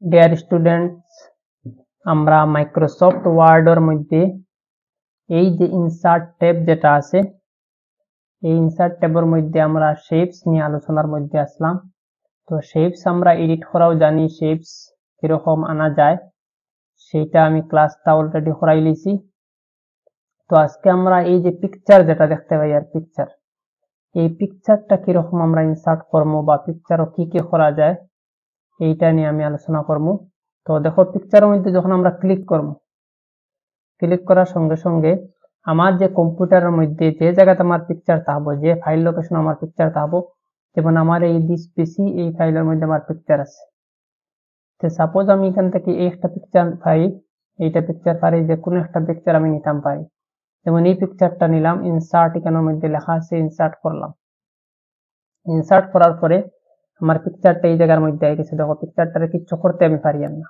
Dear students, আমরা Microsoft ওয়ার্ডের মধ্যে এই যে ইনসার্ট ট্যাব যেটা আছে, এই ইনসার্ট ট্যাবের মধ্যে আমরা শেপস নিয়ে আলোচনার মধ্যে আসলাম। তো শেপস আমরা এডিট করাও জানি, শেপস কিরকম আনা যায় সেইটা আমি ক্লাসটা অলরেডি করাই লিছি। তো আজকে আমরা এই যে পিকচার যেটা দেখতে পাই আর পিকচার, এই পিকচারটা কিরকম আমরা ইনসার্ট করবো বা পিকচারও কি কি করা যায় এইটা নিয়ে আমি আলোচনা করবো। তো দেখো, পিকচারের মধ্যে যখন আমরা ক্লিক করবো, ক্লিক করার সঙ্গে সঙ্গে আমার যে কম্পিউটারের মধ্যে যে জায়গাতে আমার পিকচার থাকবো, যে ফাইল লোকেশন আমার পিকচার থাকবো, যেমন আমার এই দিস পিসি, এই ফাইলের মধ্যে আমার পিকচার আছে। তো সাপোজ আমি এখান থেকে একটা পিকচার পাই, এইটা পিকচার পারি, যে কোনো একটা পিকচার আমি নিতাম পারি। যেমন এই পিকচারটা নিলাম, ইনসার্ট এখানের মধ্যে লেখা আছে, ইনসার্ট করলাম। ইনসার্ট করার পরে আমার পিকচারটা এই জায়গার মধ্যে আই গেছে। দেখো, পিকচারটারে কিচ্ছু করতে আমি পারি না।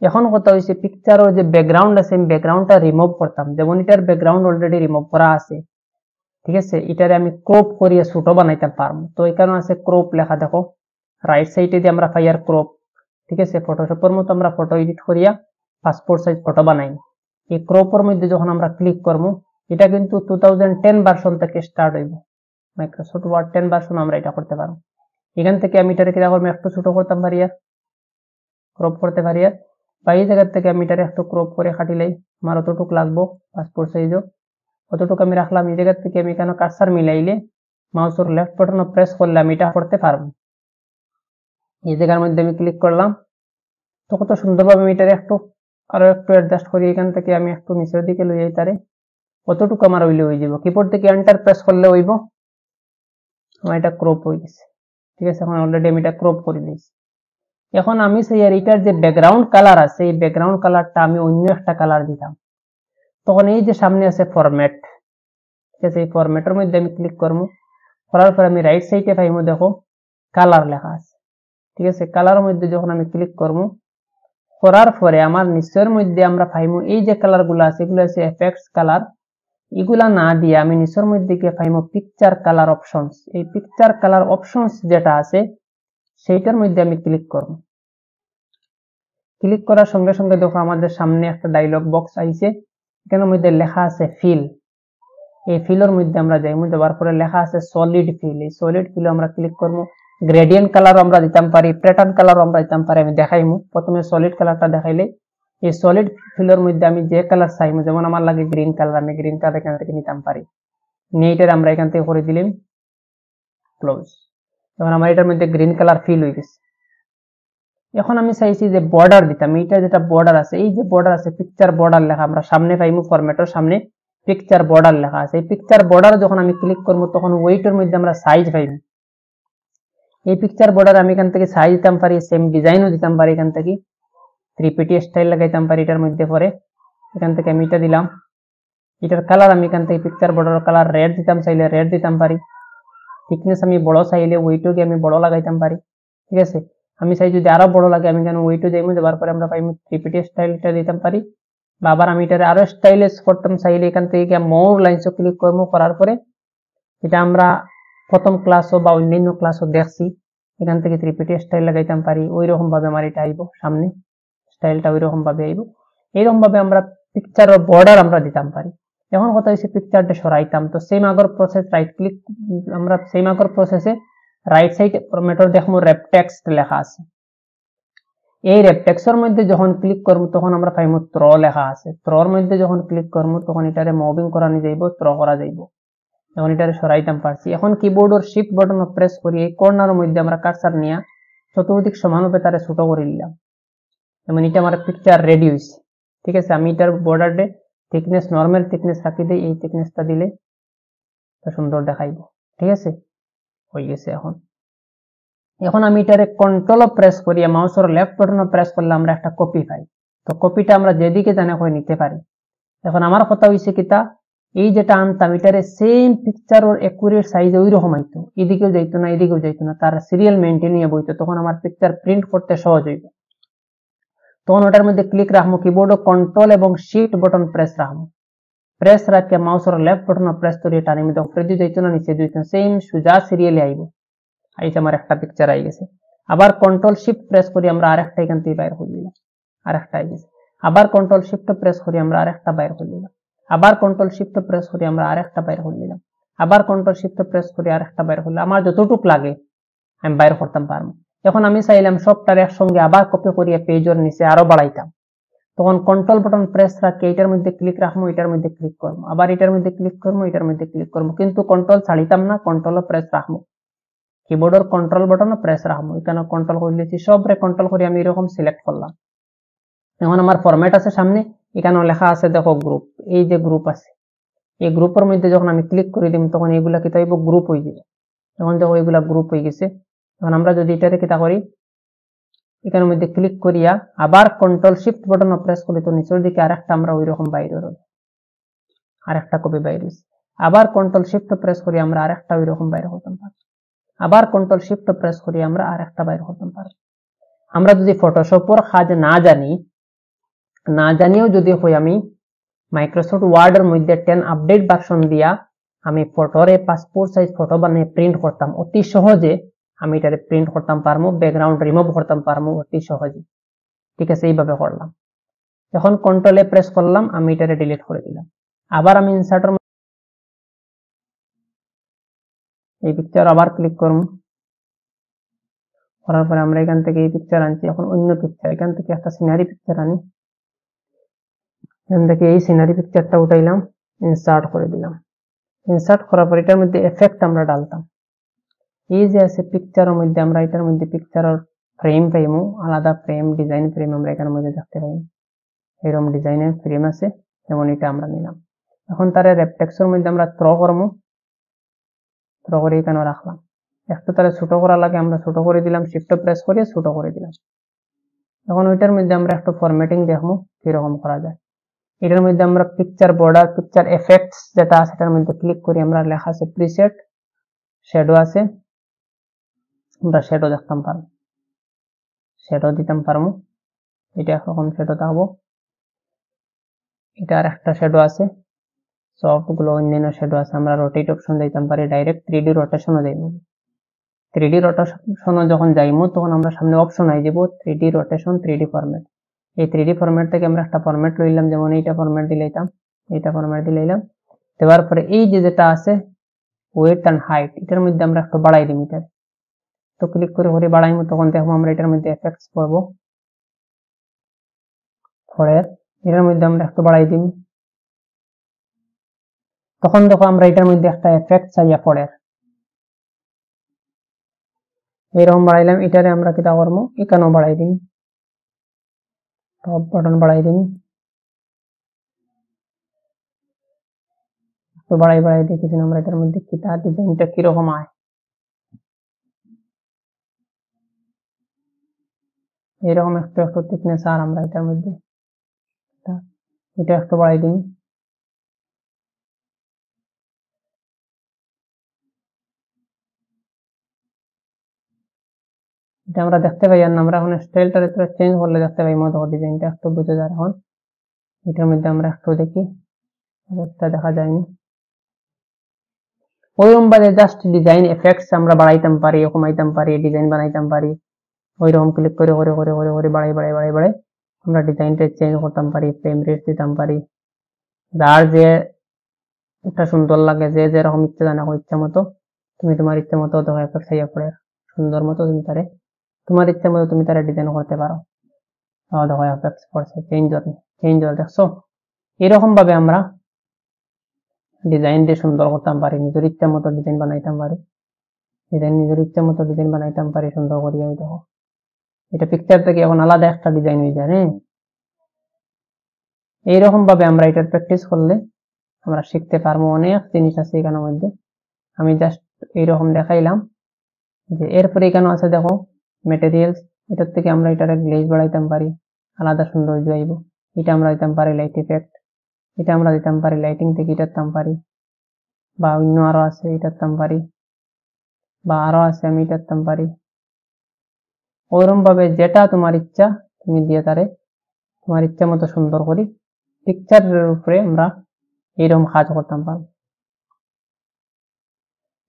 এখন কথা হয়েছে, পিকচারের যে ব্যাকগ্রাউন্ড আছে, আমি ব্যাকগ্রাউন্ডটা রিমুভ করতাম। যেমন এটার ব্যাকগ্রাউন্ড অলরেডি রিমুভ করা আছে, ঠিক আছে। এটারে আমি ক্রপ করিয়ে ছোট বানাইতে পারবো। তো এখানে আছে ক্রপ লেখা, দেখো রাইট সাইডে দিয়ে আমরা ফাইয়ার ক্রপ, ঠিক আছে। ফটোশপের মতো আমরা ফটো এডিট করিয়া পাসপোর্ট সাইজ ফটো বানাই। এই ক্রপের মধ্যে যখন আমরা ক্লিক করবো, এটা কিন্তু 2010 ভার্সন থেকে স্টার্ট হইব। মাইক্রোসফট ওয়ার্ড 10 ভার্সন আমরা এটা করতে পারবো। এখান থেকে আমি এটারে কিনা করবো, একটু ছোট করতাম পারি, আর ক্রপ করতে পারি। আর বা এই জায়গার থেকে আমি এটারে একটু ক্রপ করে কাটিলাই, আমার অতটুকু লাগবো পাসপোর্ট সাইজ, অতটুকু আমি রাখলাম। এই জায়গার থেকে আমি এখানে কার্সার মিলাইলে মাউসের লেফট বাটন প্রেস করলে আমি এটা করতে পারবো। এই জায়গার মধ্যে আমি ক্লিক করলাম, তো কত সুন্দরভাবে আমি এটারে আরো একটু অ্যাডজাস্ট করি। এখান থেকে আমি একটু নিচের দিকে লই যাই, তারে কতটুকু আমার হইলে হয়ে যাব। কিবোর্ড থেকে এন্টার প্রেস করলে হইব, আমার এটা ক্রপ হয়ে গেছে, ঠিক আছে। এখন অলরেডি আমি এটা ক্রপ করে দিয়েছি। এখন আমি সেই আর এটার যে ব্যাকগ্রাউন্ড কালার আছে, এই ব্যাকগ্রাউন্ড কালারটা আমি অন্য একটা কালার দিতাম। তখন এই যে সামনে আছে ফরম্যাট, ঠিক আছে, এই ফরম্যাটের মধ্যে আমি ক্লিক করবো। করার পরে আমি রাইট সাইডে পাইবো, দেখো কালার লেখা আছে, ঠিক আছে। কালারের মধ্যে যখন আমি ক্লিক করবো, করার পরে আমার নিচের মধ্যে আমরা পাইবো এই যে কালার গুলো আছে, এগুলো আছে এফেক্টস কালার। এগুলা না দিয়ে আমি নিচের মধ্যে গিয়ে পাইবো পিকচার কালার অপশনস। এই পিকচার কালার অপশনস যেটা আছে, সেইটার মধ্যে আমি ক্লিক করবো। ক্লিক করার সঙ্গে সঙ্গে দেখো আমাদের সামনে একটা ডায়লগ বক্স আইছে, এখানের মধ্যে লেখা আছে ফিল। এই ফিলের মধ্যে আমরা যাইবো, যাওয়ার পরে লেখা আছে সলিড ফিল। এই সলিড ফিলে আমরা ক্লিক করবো। গ্রেডিয়েন্ট কালার আমরা দিতাম পারি, প্যাটার্ন কালার আমরা দিতাম পারি। আমি দেখাইমু, প্রথমে সলিড কালারটা দেখাইলে এই সলিড ফিলের মধ্যে আমি যে কালার চাইমু, যেমন আমার লাগে গ্রিন কালার, আমি গ্রিন কালার এখান থেকে নিতাম পারি। নিয়ে আমরা এখান থেকে করে দিলাম ক্লোজ। এখন আমার এটার মধ্যে গ্রিন কালার ফিল হয়ে গেছে। এখন আমি চাইছি যে বর্ডার দিতাম, এইটা যেটা বর্ডার আছে, এই যে বর্ডার আছে, পিকচার বর্ডার লেখা আমরা সামনে পাইমু। ফরম্যাটের সামনে পিকচার বর্ডার লেখা আছে। এই পিকচার বর্ডার যখন আমি ক্লিক করবো, তখন ওয়েটের মধ্যে আমরা সাইজ পাইবো। এই পিকচার বর্ডার আমি এখান থেকে সাইজ দিতাম পারি, সেম ডিজাইনও দিতাম পারি। এখান থেকে 3PT স্টাইল লাগাইতাম পারি এটার মধ্যে। পরে এখান থেকে আমি এটা দিলাম। এটার কালার আমি এখান থেকে পিকচার বর্ডার কালার রেড দিতাম চাইলে রেড দিতাম পারি। থিকনেস আমি বড় চাইলে ওয়েটও আমি বড় লাগাইতাম পারি, ঠিক আছে। আমি চাই যদি আরো বড় লাগে, আমি এখানে ওয়েটও যাইবো, যাবার পরে আমরা পাইবো 3PT স্টাইলটা দিতাম পারি। বা আবার আমি এটারে আরো স্টাইলিশ করতাম চাইলে এখান থেকে মোর লাইনসও ক্লিক করবো। করার পরে এটা আমরা প্রথম ক্লাসও বা অন্যান্য ক্লাসও দেখছি, এখান থেকে 3PT স্টাইল লাগাইতাম পারি। ওই রকম ভাবে আমার এটা আইবো, সামনে স্টাইলটা ওই রকম ভাবে আইবো। এইরকম ভাবে আমরা পিকচারের বর্ডার আমরা দিতাম পারি। এখন কথা হচ্ছে পিকচারটা সরাইতাম, তো সেম আগর প্রসেস, রাইট ক্লিক, আমরা সেম আগর প্রসেসে রাইট সাইড ফরম্যাটর দেখবো রেপটেক্সট লেখা আছে। এই রেপটেক্সের মধ্যে যখন ক্লিক করবো, তখন আমরা পাইবো ত্র লেখা আছে। ত্রর মধ্যে যখন ক্লিক করবো, তখন এটারে মুভিং করানো যাইব, ত্র করা যাইব। এখন এটারে সরাইতাম পারছি। এখন কিবোর্ডের শিফট বাটন প্রেস করি, এই কর্নারের মধ্যে আমরা কার্সার নিয়ে চতুর্দিক সমানভাবে তারে ছোট করে নিলাম। যেমন এটা আমার পিকচার রেডি হয়েছে, ঠিক আছে। আমি এটার বর্ডারে থিকনেস নর্মাল থিকনেস রাখি দিই, এই থিকনেসটা দিলে সুন্দর দেখাইব, ঠিক আছে। হয়ে গেছে। এখন আমি এটারে কন্ট্রোল প্রেস করি, মাউসের লেফট বাটন প্রেস করলে আমরা একটা কপি পাই। তো কপিটা আমরা যেদিকে জানা করে নিতে পারি। এখন আমার কথা হয়েছে কিতা, এই যেটা আনতাম এটারে সেম পিকচারের একুরেট সাইজ ওই রকম হইতো, এদিকেও যাইতো না এদিকেও যাইতো না, তার সিরিয়াল মেনটেন নিয়ে বইতো। তখন আমার পিকচার প্রিন্ট করতে সহজ হইব। তখন ওটার মধ্যে ক্লিক রাখবো, কিবোর্ড কন্ট্রোল এবং শিফট বাটন প্রেস রাখবো। প্রেস রাখে মাউসের লেফট বাটন প্রেস করিয়ে টানি মধ্যে উপরে দিয়ে যাইতো না নিচে যাইতো না, সেম সুজা সিরিয়ালে আইব। আইছে আমার একটা পিকচার আই গেছে। আবার কন্ট্রোল শিফট প্রেস করি আমরা আরেকটা এখান থেকে বাইর করে দিলাম, আরেকটা গেছে। আবার কন্ট্রোল শিফট প্রেস করি আমরা আরেকটা বাইর করে দিলাম, আবার কন্ট্রোল শিফট প্রেস করি আমরা আরেকটা বাইর করে দিলাম, আবার কন্ট্রোল শিফট প্রেস করি আরেকটা বাইর করলাম। আমার যতটুক লাগে আমি বাইর করতাম পারবো। এখন আমি চাইলাম সবটার একসঙ্গে আবার কপি করিয়ে পেজের নিচে আরো বাড়াইতাম, তখন কন্ট্রোল বাটন প্রেস রাখি এটার মধ্যে ক্লিক রাখবো, এটার মধ্যে ক্লিক করবো, আবার এটার মধ্যে ক্লিক করবো, এটার মধ্যে ক্লিক করবো, কিন্তু কন্ট্রোল ছাড়িতাম না, কন্ট্রোল প্রেস রাখবো, কিবোর্ডের কন্ট্রোল বাটন প্রেস রাখবো। এখানে কন্ট্রোল করে দিয়েছি, সবরে কন্ট্রোল করে আমি এরকম সিলেক্ট করলাম। এখন আমার ফরম্যাট আছে সামনে, এখানে লেখা আছে দেখো গ্রুপ, এই যে গ্রুপ আছে, এই গ্রুপের মধ্যে যখন আমি ক্লিক করে দিব তখন এইগুলা কি তাইব গ্রুপ হয়ে যাবে। এখন দেখো এইগুলা গ্রুপ হয়ে গেছে। এখন আমরা যদি এটাতে কিতা করি, এখানের মধ্যে ক্লিক করিয়া আবার কন্ট্রোল শিফট বাটন প্রেস করি তো নিচের দিকে আরেকটা আমরা ওই রকম বাইরে হলো, আরেকটা কপি বাইরে হইছে। আবার কন্ট্রোল শিফট প্রেস করি আমরা আরেকটা ওই রকম বাইরে হতাম পারি, আবার কন্ট্রোল শিফট প্রেস করি আমরা আরেকটা বাইরে হতাম পারি। আমরা যদি ফটোশপের কাজ না জানিও যদি হই, আমি মাইক্রোসফট ওয়ার্ডের মধ্যে 10 আপডেট ভার্সন দিয়া আমি ফটোরে পাসপোর্ট সাইজ ফটো বানিয়ে প্রিন্ট করতাম অতি সহজে, আমি এটারে প্রিন্ট করতাম পারবো, ব্যাকগ্রাউন্ড রিমুভ করতাম পারবো অতি সহজে। ঠিক আছে, এইভাবে করলাম। এখন কন্ট্রোলে প্রেস করলাম, আমি এটারে ডিলিট করে দিলাম। আবার আমি ইনসার্টের এই পিকচার আবার ক্লিক করব, করার পরে আমরা এখান থেকে এই পিকচার আনছি। এখন অন্য পিকচার, এখান থেকে একটা সিনারি পিকচার আনি, এখান থেকে এই সিনারি পিকচারটা উঠাইলাম, ইনসার্ট করে দিলাম। ইনসার্ট করার পর এটার মধ্যে এফেক্ট আমরা ডালতাম। এই যে আছে পিকচারের মধ্যে আমরা এটার মধ্যে পিকচারের ফ্রেম পাইমু, আলাদা ফ্রেম, ডিজাইন ফ্রেম আমরা এখানের মধ্যে দেখতে পাই। এরকম ডিজাইনের ফ্রেম আছে, যেমন এটা আমরা নিলাম। এখন তার টেক্সটের মধ্যে আমরা থ্রো করবো, থ্রো করে এখানে রাখলাম। একটু তারা ছোট করা লাগে, আমরা ছোট করে দিলাম, শিফট প্রেস করে ছোট করে দিলাম। এখন ওইটার মধ্যে আমরা একটু ফরম্যাটিং দেখবো কিরকম করা যায়। এটার মধ্যে আমরা পিকচার বর্ডার, পিকচার এফেক্টস যেটা আছে সেটার মধ্যে ক্লিক করি, আমরা লেখা আছে প্রিসেট, শ্যাডো আছে, আমরা শ্যাডো দেখতাম পারবো, শ্যাডো দিতাম পারবো। এটা একরকম শ্যাডো থাকবো, এটা আর একটা শ্যাডো আছে, সফট গুলো অন্যান্য শ্যাডো আছে। আমরা রোটেট অপশন দিতাম পারি, ডাইরেক্ট 3D রোটেশনও যাইব। 3D রোটেশনও যখন যাইমু তখন আমরা সামনে অপশন আই যাব 3D রোটেশন, 3D ফরম্যাট। এই 3D ফরম্যাট থেকে আমরা একটা ফরম্যাট লইলাম, যেমন এইটা ফরম্যাট দিলাম, এইটা ফরম্যাট দিলাম। দেওয়ার পরে এই যে যেটা আছে ওয়েট এন্ড হাইট, এটার মধ্যে আমরা একটু বাড়াই দিই। এটা তো ক্লিক করে করে বাড়াইমু, তখন দেখবো আমরা এটার মধ্যে এফেক্টস পাবো, ফরের এটার মধ্যে আমরা একটু বাড়াই দিই। তখন দেখো আমরা এটার মধ্যে একটা এফেক্ট চাইয়া ফরের এরকম বাড়াইলাম। এটারে আমরা কিতা করবো, এখানেও বাড়াই দিই, টপ বাটন বাড়াই দিই, তো বাড়াই বাড়াই দেখেছি আমরা এটার মধ্যে কিতা ডিজাইনটা কিরকম আয়। এরকম একটু একটু থিকনেস আর আমরা এটার মধ্যে এটা একটু বাড়াই দিই। এটা আমরা দেখতে পাই, আর আমরা এখন স্টাইলটা চেঞ্জ করলে দেখতে পাই মতো ডিজাইনটা একটু বুঝে যায়। এখন এটার মধ্যে আমরা একটু দেখি, দেখা যায়নি ওইরকম ভাবে, জাস্ট ডিজাইন এফেক্টস আমরা বাড়াইতাম পারি, কমাইতাম পারি, ডিজাইন বানাইতাম পারি। ওইরকম ক্লিক করে করে করে করে করে বাড়াই বাড়াই বাড়াই বাড়াই আমরা ডিজাইনটা চেঞ্জ করতাম পারি, ফ্রেম রেট দিতাম পারি। যার যে একটা সুন্দর লাগে, যে যেরকম ইচ্ছা জানা ইচ্ছা মতো তুমি তোমার ইচ্ছা মতো দেখো এফেক্ট ইয়ে করে সুন্দর মতো তুমি তারে তোমার ইচ্ছা মতো তুমি তারা ডিজাইন করতে পারো। দেখো এফেক্টস করছে চেঞ্জ দেখছো। এরকম ভাবে আমরা ডিজাইন দিয়ে সুন্দর করতাম পারি, নিজের ইচ্ছা মতো ডিজাইন বানাইতাম পারি, নিজের ইচ্ছা মতো ডিজাইন বানাইতাম পারি সুন্দর করিয়া। দেখো এটা পিকচার থেকে এখন আলাদা একটা ডিজাইন হয়ে যায়। হ্যাঁ, এইরকম ভাবে আমরা এটার প্র্যাকটিস করলে আমরা শিখতে পারবো। অনেক জিনিস আছে এখানের মধ্যে, আমি জাস্ট এইরকম দেখাইলাম। যে এরপরে এখানে আছে দেখো মেটেরিয়ালস, এটার থেকে আমরা এটার গ্লেজ বাড়াইতাম পারি, আলাদা সৌন্দর্য আইব। এটা আমরা দিতাম পারি লাইট ইফেক্ট, এটা আমরা দিতাম পারি লাইটিং থেকে এটার দাম পারি, বা অন্য আরো আছে এটার দাম পারি, বা আরো আছে আমি এটার দাম পারি। ওইরকম ভাবে যেটা তোমার ইচ্ছা তুমি দিয়ে তারে তোমার ইচ্ছা মতো সুন্দর করি পিকচারের উপরে আমরা এইরকম কাজ করতাম পারবো,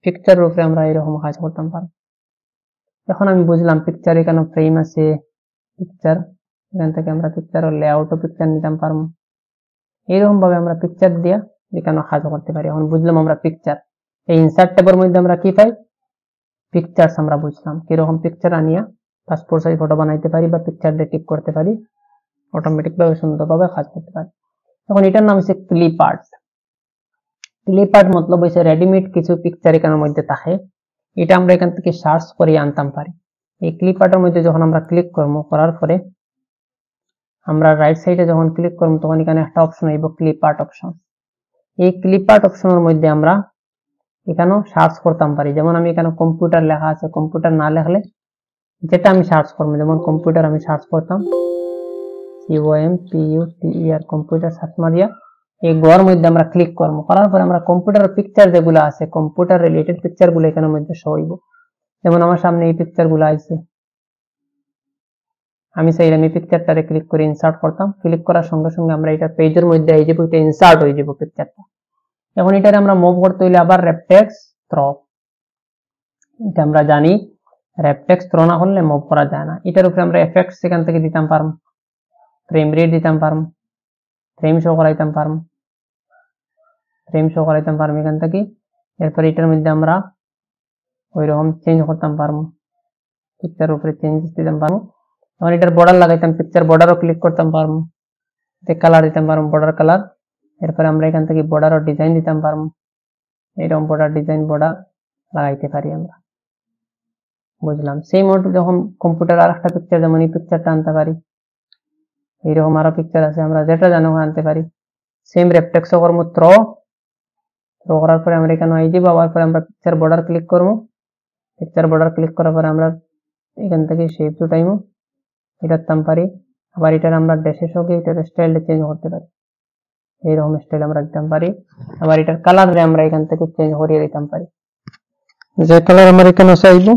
পিকচারের উপরে আমরা এইরকম কাজ করতাম পারবো। এখন আমি বুঝলাম পিকচার এখানে ফ্রেম আছে, পিকচার এখান থেকে আমরা পিকচারের লেআউটও পিকচার নিতাম পারবো। এইরকম ভাবে আমরা পিকচার দিয়া এখানে কাজ করতে পারি। এখন বুঝলাম আমরা পিকচার, এই ইনসার্ট ট্যাবের মধ্যে আমরা কি পাই, পিকচার্স আমরা বুঝলাম কিরকম পিকচার আনিয়া পাসপোর্ট সাইজ ফটো বানাইতে পারি বা পিকচার টিপ করতে পারি, অটোমেটিক ভাবে সুন্দরভাবে কাজ করতে পারি। এখন এটার নাম হচ্ছে ক্লিপ আর্ট। ক্লিপ আর্ট মতলব হচ্ছে রেডিমেড কিছু পিকচার এখানের মধ্যে থাকে, এটা আমরা এখান থেকে সার্চ করে আনতাম পারি। এই ক্লিপ আর্টের মধ্যে যখন আমরা ক্লিক করবো, করার পরে আমরা রাইট সাইডে যখন ক্লিক করবো তখন এখানে একটা অপশন আইব ক্লিপ আর্ট অপশন। এই ক্লিপ আর্ট অপশনের মধ্যে আমরা এখানেও সার্চ করতাম পারি। যেমন আমি এখানে কম্পিউটার লেখা আছে, কম্পিউটার না লেখলে যেটা আমি সার্চ করবো, যেমন কম্পিউটার আমি সার্চ করতাম COMPUTER, কম্পিউটার সার্চ মারিয়া এই গোয়ার মধ্যে আমরা ক্লিক করবো, করার পরে আমরা কম্পিউটার পিকচার যেগুলো আছে, কম্পিউটার রিলেটেড পিকচার গুলো এখানের মধ্যে শো হইব। যেমন আমার সামনে এই পিকচার গুলো আছে, আমি চাইলে আমি পিকচারটারে ক্লিক করে ইনসার্ট করতাম, ক্লিক করার সঙ্গে সঙ্গে আমরা এটা পেজের মধ্যে এই যে ইনসার্ট হয়ে যাব পিকচারটা। এখন এটারে আমরা মুভ করতে হইলে আবার রেপটেক্স থ্রো, এটা আমরা জানি রেপটেক্স থ্রো না করলে মুভ করা যায় না। এটার উপরে আমরা এফেক্টস এখান থেকে দিতাম পারবো, ফ্রেম রেট দিতাম পারবো, ফ্রেম শো করাইতাম পারবো, এখান থেকে। এরপর এটার মধ্যে আমরা ওই রকম চেঞ্জ করতাম পারবো, পিকচার উপরে চেঞ্জেস দিতাম পারবো। এখন এটার বর্ডার লাগাইতাম, পিকচার বর্ডারও ক্লিক করতাম পারবো, কালার দিতাম পারবো, বর্ডার কালার। এরপরে আমরা এখান থেকে বর্ডারও ডিজাইন দিতাম পারবো, এইরকম বর্ডার ডিজাইন বর্ডার লাগাইতে পারি আমরা। বুঝলাম। সেই মোড যখন কম্পিউটার আর একটা পিকচার, যেমন এই পিকচারটা আনতে পারি, এইরকম আরো পিকচার আছে, আমরা যেটা জানো আনতে পারি। সেম রেপটেক্স করবো থ্রো করার পরে আমরা এখানে আই যাব, আবার পরে আমরা পিকচার বর্ডার ক্লিক করবো, পিকচার বর্ডার ক্লিক করার পরে আমরা এখান থেকে শেপ টু টাইমও এটা দিতাম পারি। আবার এটার আমরা ড্যাশের সঙ্গে এটার স্টাইলটা চেঞ্জ করতে পারি, এইরকম স্টাইল আমরা দিতাম পারি। আবার এটার কালার আমরা এখান থেকে চেঞ্জ করিয়ে দিতাম পারি, যে কালার আমার এখানে চাইব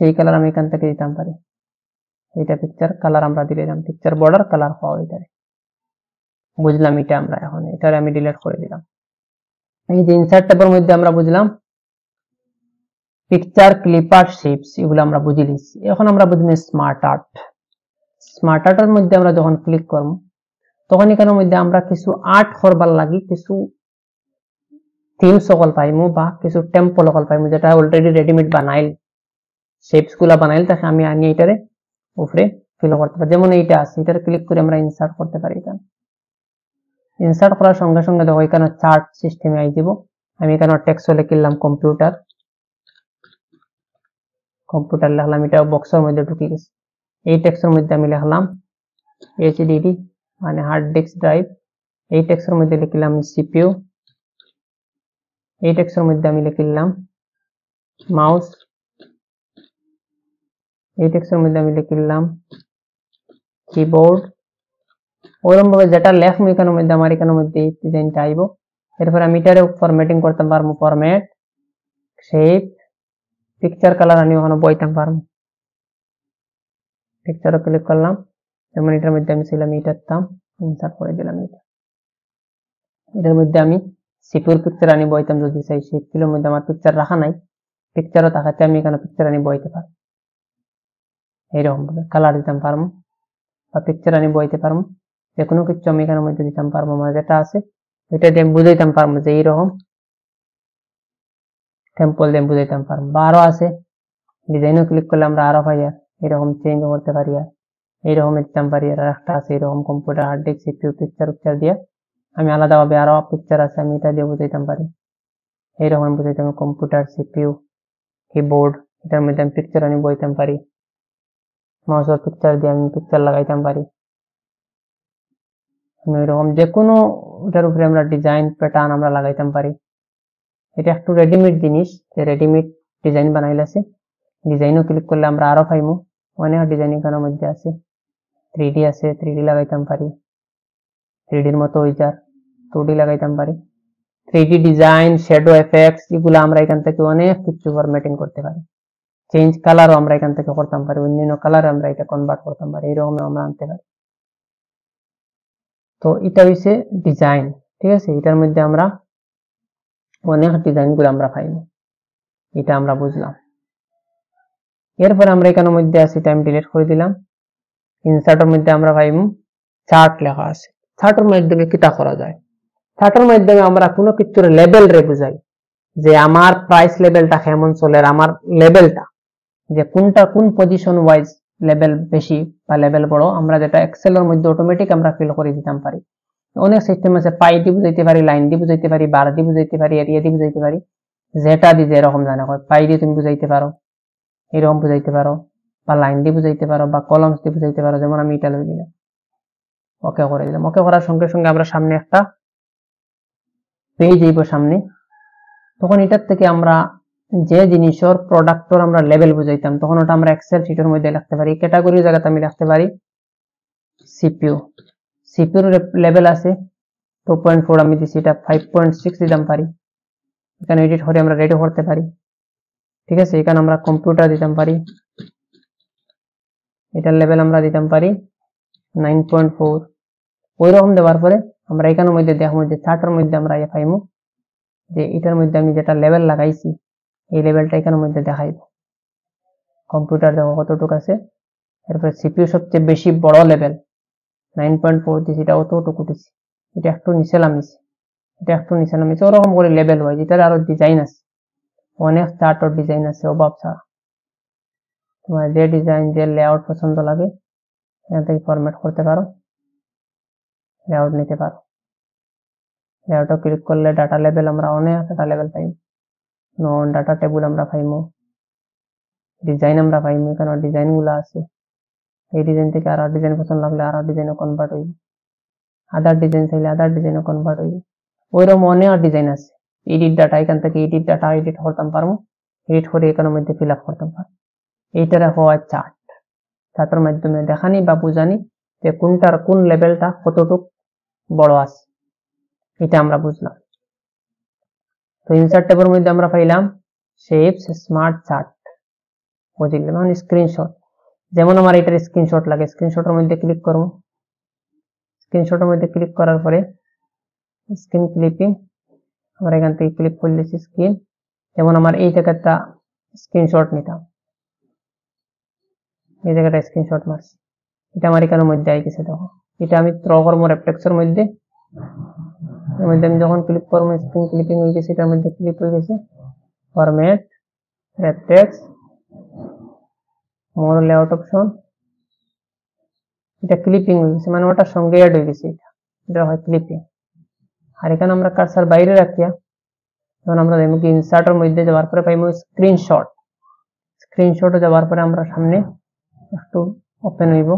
সেই কালার আমি এখান থেকে দিতাম পারি। এটা পিকচার কালার আমরা দিয়ে দিলাম, পিকচার বর্ডার কালার পাওয়া এটারে। বুঝলাম এটা আমরা এখন এটারে আমি ডিলিট করে দিলাম। এই যে ইনসার্ট ট্যাবের মধ্যে আমরা বুঝলাম পিকচার, ক্লিপ আর্ট, শেপস, এগুলো আমরা বুঝে নিয়েছি। এখন আমরা বুঝবো স্মার্ট আর্ট। স্মার্ট আর্টের মধ্যে আমরা যখন ক্লিক করব তখন এখানের মধ্যে আমরা কিছু আর্ট করবার লাগি কিছু থিম সকল পাইমু বা কিছু টেম্পল সকল পাইমু, যেটা অলরেডি রেডিমেড বানাইল, শেপস গুলা বানাইল, তাকে আমি আনি এটারে উপরে ফিল করতে পারি। যেমন এইটা আছে, এটারে ক্লিক করে আমরা ইনসার্ট করতে পারি। এখানে ইনসার্ট করার সঙ্গে সঙ্গে দেখো এখানে চার্ট সিস্টেমে আই দিব। আমি এখানে টেক্সট লিখলাম কম্পিউটার, লিখলাম, এটা বক্সের মধ্যে ঢুকে গেছে। এই টেক্সটের মধ্যে আমি লিখলাম HDD মানে হার্ড ডিস্ক ড্রাইভ, এই টেক্সটের মধ্যে লিখলাম CPU, এই টেক্সটের মধ্যে আমি লিখলাম মাউস, এই টেক্সটের মধ্যে আমি লিখলাম কিবোর্ড। ওরকম ভাবে যেটা লেখবো এখানের মধ্যে আমার এখানের মধ্যে এই ডিজাইনটা আইব। এরপর আমি এটারে ফরম্যাটিং করতে পারবো, ফরম্যাট, শেপ, পিকচার কালার আমি ওখানে বইতাম পারবো, পিকচারও ক্লিক করলাম। যেমন এটার মধ্যে আমি ছিলাম এটা দিতাম, ইনসার্ট করে দিলাম এটা। এটার মধ্যে আমি সিপিউর পিকচার আনি বইতাম যদি চাই, সিপিউর মধ্যে আমার পিকচার রাখা নাই, পিকচারও থাকাতে আমি এখানে পিকচার আনি বইতে পারবো। এইরকম ভাবে কালার দিতাম পারবো বা পিকচার আনি বইতে পারবো, যে কোনো কিছু আমি এখানের মধ্যে দিতাম পারবো। আমার যেটা আছে ওইটা দিয়ে বুঝাইতাম পারবো যে এইরকম টেম্পল দিয়ে বুঝাইতাম পারবো। বা আরো আছে, ডিজাইনও ক্লিক করলে আমরা আরো পাই, আর এরকম চেঞ্জ করতে পারি, আর এইরকম দিতাম পারি। আর একটা আছে এরকম computer, hard disk, CPU, picture দিয়ে আমি আলাদাভাবে আরো পিকচার আছে আমি এটা দিয়ে বুঝাইতাম পারি। এইরকম বুঝাইতাম কম্পিউটার, সিপিইউ, কিবোর্ড, এটার মধ্যে আমি পিকচার আনি বইতাম পারি, মাউসের পিকচার দিয়ে আমি পিকচার লাগাইতাম পারি। আমি এরকম যে কোনো এটার উপরে আমরা ডিজাইন প্যাটার্ন আমরা লাগাইতাম পারি। এটা একটু রেডিমেড জিনিস, যে রেডিমেড ডিজাইন বানাইল আছে, ডিজাইনও ক্লিক করলে আমরা আরো পাইমু, অনেক ডিজাইন এখানের মধ্যে আছে। 3D আছে, 3D লাগাইতাম পারি, 3D এর মতো ওইটার 2D লাগাইতাম পারি। 3D ডিজাইন, শ্যাডো এফেক্টস, এগুলো আমরা এখান থেকে অনেক কিছু ফরম্যাটিং করতে পারি। চেঞ্জ কালারও আমরা এখান থেকে করতাম পারি, অন্যান্য কালার আমরা এটা কনভার্ট করতাম পারি, এইরকম আমরা আনতে পারি। তো এটা হইছে ডিজাইন, ঠিক আছে। এটার মধ্যে আমরা অনেক ডিজাইন গুলো আমরা পাইব, এটা আমরা বুঝলাম। এরপরে আমরা এখানের মধ্যে আছি, টাইম ডিলিট করে দিলাম। ইনসার্টের মধ্যে আমরা পাইমু চার্ট লেখা আছে। চার্টের মাধ্যমে কিটা করা যায়, চার্টের মাধ্যমে আমরা কোনো কিছুর লেভেল রে বুঝাই, যে আমার প্রাইস লেভেলটা কেমন চলে, আমার লেভেলটা যে কোনটা কোন পজিশন ওয়াইজ লেভেল বেশি বা লেভেল বড়, আমরা যেটা এক্সেলের মধ্যে অটোমেটিক আমরা ফিল করে দিতাম পারি। অনেক সিস্টেম আছে, পাই দিয়ে বুঝাইতে পারি, লাইন দিয়ে বুঝাইতে পারি, বার দিয়ে বুঝাইতে পারি, এরিয়া দিয়ে বুঝাইতে পারি, যেটা দিয়ে যেরকম জানা হয়। পাই দিয়ে তুমি বুঝাইতে পারো, এরকম বুঝাইতে পারো, বা লাইন দিয়ে বুঝাইতে পারো, বা কলমস দিয়ে বুঝাইতে পারো। যেমন আমি এটা লই দিলাম, ওকে করে দিলাম। ওকে করার সঙ্গে সঙ্গে আমরা সামনে একটা পেজ আইব সামনে। তখন এটার থেকে আমরা যে জিনিসের প্রোডাক্টর আমরা লেভেল বুঝাইতাম, তখন ওটা আমরা এক্সেল শিটের মধ্যে লিখতে পারি। ক্যাটাগরির জায়গাতে আমি লিখতে পারি সিপিইউ। সিপিইউর লেভেল আছে 2.4, আমি দিছি এটা 5.6 দিতাম পারি। এখানে এডিট করে আমরা রেডি করতে পারি। ঠিক আছে, এখানে আমরা কম্পিউটার দিতাম পারি, এটার লেভেল আমরা দিতাম পারি 9.4। ওই রকম দেওয়ার পরে আমরা এখানের মধ্যে দেখবো যে চার্টের মধ্যে আমরা পাইমু যে এটার মধ্যে আমি যেটা লেভেল লাগাইছি এই লেভেলটা এখানের মধ্যে দেখাইব। কম্পিউটার দেখো কতটুকু আছে। এরপরে সিপিইউ সবচেয়ে বেশি বড় লেভেল 9.4 দিছি, এটা অতটুকু দিছি, এটা একটু নিচে নামিছি, এটা একটু নিচে নামিছি। ওরকম করে লেভেল হয়, যেটার আরো ডিজাইন আছে, অনেক চার্টের ডিজাইন আছে অভাব ছাড়া। তোমার যে ডিজাইন যে লেআউট পছন্দ লাগে এখান থেকে ফরম্যাট করতে পারো, লেআউট নিতে পারো। লেআউটে ক্লিক করলে ডাটা লেভেল আমরা অনেক ডাটা লেভেল পাইব, নন ডাটা টেবল আমরা পাইমু, ডিজাইন আমরা পাইমু। এখানে ডিজাইন গুলো আছে, এই ডিজাইন থেকে আর ডিজাইন পছন্দ লাগলে আর ডিজাইনে কনভার্ট হইব, আদার ডিজাইন চাইলে আদার ডিজাইনে কনভার্ট হইব। ওইরকম অনেক ডিজাইন আছে। এডিট ডাটা, এখান থেকে এডিট ডাটা এডিট করতাম পারবো, এডিট করে এখানের মধ্যে ফিল আপ করতাম পারবো। এইটারে হয় চার্ট। চার্টের মাধ্যমে দেখানি বা বুঝানি যে কোনটার কোন লেভেলটা কতটুক বড় আছে, এটা আমরা বুঝলাম। তো ইনসার্ট ট্যাবের মধ্যে আমরা পাইলাম শেপস স্মার্ট চার্ট, বুঝলাম। মানে স্ক্রিনশট, যেমন আমার এটার স্ক্রিনশট লাগে, স্ক্রিনশটের মধ্যে ক্লিক করব। স্ক্রিনশটের মধ্যে ক্লিক করার পরে স্ক্রিন ক্লিপিং, আমরা এখান থেকে ক্লিক করলে স্ক্রিন। যেমন আমার এই জায়গাটা স্ক্রিনশট নিতাম, এই জায়গাটা স্ক্রিনশট মারছি, এটা আমার এখানের মধ্যে আই গেছে। দেখো এটা আমি থ্র করবো রেফ্লেক্সের মধ্যে, এর মধ্যে আমি যখন ক্লিক করবো স্ক্রিন ক্লিপিং হয়ে গেছে, এটার মধ্যে ক্লিক হয়ে গেছে। ফরম্যাট, রেফ্লেক্স, মোর লেআউট অপশন, এটা ক্লিপিং হয়ে গেছে, মানে ওটার সঙ্গে অ্যাড হয়ে গেছে, এটা হয় ক্লিপিং। আর এখানে আমরা কার্সার বাইরে রাখিয়া যখন আমরা দেখবো কি ইনসার্টের মধ্যে যাওয়ার পরে পাইবো স্ক্রিনশট। স্ক্রিনশটে যাওয়ার পরে আমরা সামনে একটু ওপেন হইব,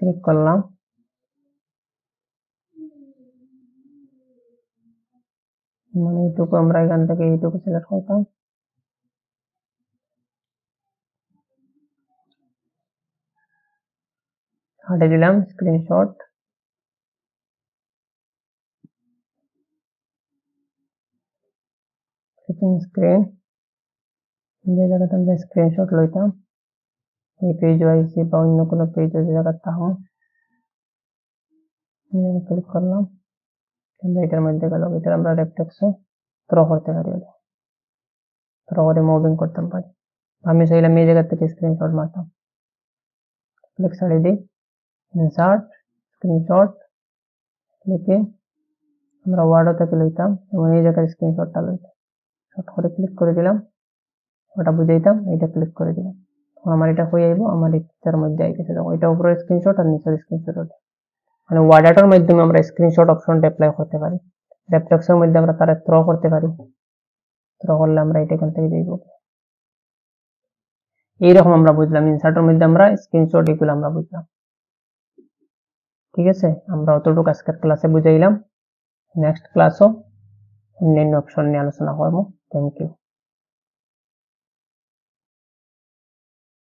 ক্লিক করলাম, মানে এইটুকু আমরা এখান থেকে এইটুকু সিলেক্ট করতাম, হাটে দিলাম স্ক্রিনশট, স্ক্রিন, যে জায়গাতে আমরা স্ক্রিনশট লইতাম এই পেজ আইসি বা অন্য কোনো পেজ জায়গাতে তাহলে ক্লিক করলাম, এটার মধ্যে গেল, এটা আমরা রেফ্লেক্সে থ্রো করতে পারি, থ্রো করে মুভিং করতে পারি। আমি চাইলাম এই জায়গা থেকে স্ক্রিনশট মারতাম, ক্লিক ছাড়িয়ে দিই, ইনসার্ট, স্ক্রিনশট, ক্লিকিং, আমরা ওয়ার্ডও থেকে লইতাম এবং এই জায়গায় স্ক্রিনশটটা লইতাম, শর্ট করে ক্লিক করে দিলাম, ওটা বুঝাইতাম, এটা ক্লিক করে দিলাম, আমার এটা হয়ে যাইব, আমার এটার মধ্যে আই গেছে। দেখো এটা উপরে স্ক্রিনশট আর নিচের স্ক্রিনশট, মানে ওয়ার্ডাটার মাধ্যমে আমরা স্ক্রিনশট অপশনটা অ্যাপ্লাই করতে পারি। রেফ্লেক্সের মধ্যে আমরা তারা থ্রো করতে পারি, থ্রো করলে আমরা এটা এখান থেকে যাইব। এইরকম আমরা বুঝলাম ইনসার্টের মধ্যে আমরা স্ক্রিনশট, এগুলো আমরা বুঝলাম। ঠিক আছে, আমরা অতটুকু আজকের ক্লাসে বুঝাইলাম। নেক্সট ক্লাসও অন্যান্য অপশন নিয়ে আলোচনা করবো। Thank you.